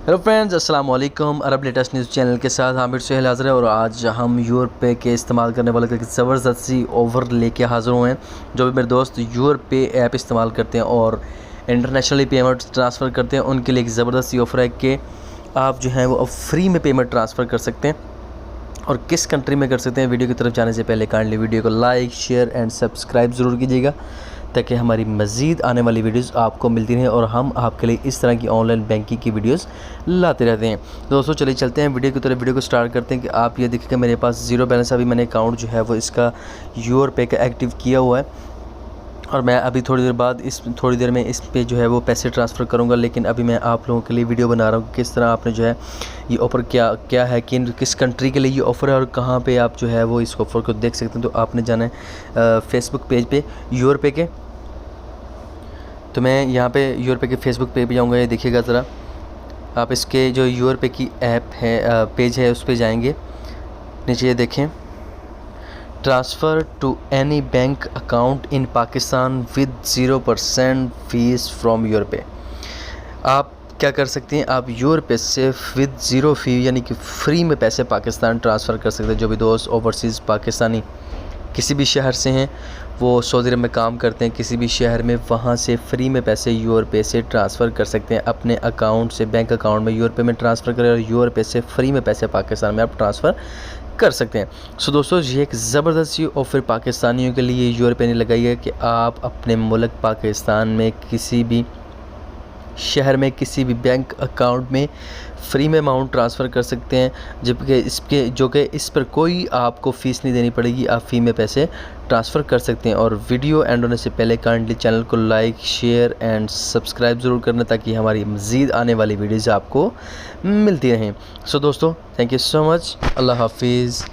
Hello friends, अस्सलाम वालेकुम। अरब latest news channel के साथ हामिद सुहेल हाज़िर है और आज हम यूरपे के इस्तेमाल करने वाले एक ज़बरदस्त सी ऑफ़र लेके हाज़िर हुए हैं। जो भी मेरे दोस्त यूरपे ऐप इस्तेमाल करते हैं और इंटरनेशनली पेमेंट ट्रांसफ़र करते हैं, उनके लिए एक ज़बरदस्त सी ऑफ़र है कि आप जो है वो अब फ्री में पेमेंट ट्रांसफ़र कर सकते हैं। और किस कंट्री में कर सकते हैं, वीडियो की तरफ जाने से पहले काइंडली वीडियो को लाइक, शेयर एंड सब्सक्राइब ज़रूर कीजिएगा ताकि हमारी मज़ीद आने वाली वीडियोस आपको मिलती रहें और हम आपके लिए इस तरह की ऑनलाइन बैंकिंग की वीडियोस लाते रहते हैं। दोस्तों चलिए चलते हैं वीडियो की तरफ। वीडियो को स्टार्ट करते हैं कि आप ये देखिएगा मेरे पास ज़ीरो बैलेंस, अभी मैंने अकाउंट जो है वो इसका यूरपे का एक्टिव किया हुआ है और मैं अभी थोड़ी देर में इस पे जो है वो पैसे ट्रांसफ़र करूँगा। लेकिन अभी मैं आप लोगों के लिए वीडियो बना रहा हूँ किस तरह आपने जो है ये ऑफ़र क्या है, किस कंट्री के लिए ये ऑफ़र है और कहाँ पे आप जो है वो इस ऑफ़र को देख सकते हैं। तो आपने जाना है फेसबुक पेज पे यूरपे के। तो मैं यहाँ पे यूरपे के फेसबुक पे भी जाऊँगा। ये देखिएगा ज़रा, आप इसके जो यूरपे की ऐप है पेज है उस पे जाएंगे। नीचे ये देखें, transfer to any bank account in Pakistan with 0% fees from UrPay. आप क्या कर सकते हैं, आप यूरपे से विद ज़ीरो फ़ी यानी कि फ्री में पैसे पाकिस्तान ट्रांसफ़र कर सकते हैं। जो भी दोस्त ओवरसीज़ पाकिस्तानी किसी भी शहर से हैं, वो सऊदी अरब में काम करते हैं किसी भी शहर में, वहाँ से फ्री में पैसे यूरपे से ट्रांसफ़र कर सकते हैं अपने अकाउंट से। बैंक अकाउंट में यूरपे में ट्रांसफ़र करें और यूरपे से फ्री में पैसे पाकिस्तान में आप ट्रांसफ़र कर सकते हैं। सो दोस्तों, ये एक ज़बरदस्त सी ऑफ़र पाकिस्तानियों के लिए यूरपे ने लगाई है कि आप अपने मुल्क पाकिस्तान में किसी भी शहर में किसी भी बैंक अकाउंट में फ्री में अमाउंट ट्रांसफ़र कर सकते हैं, जबकि इस पर कोई आपको फ़ीस नहीं देनी पड़ेगी। आप फ़ी में पैसे ट्रांसफ़र कर सकते हैं। और वीडियो एंड होने से पहले काइंडली चैनल को लाइक, शेयर एंड सब्सक्राइब ज़रूर करना ताकि हमारी मज़ीद आने वाली वीडियोज़ आपको मिलती रहें। सो दोस्तों, थैंक यू सो मच। अल्लाह हाफिज़।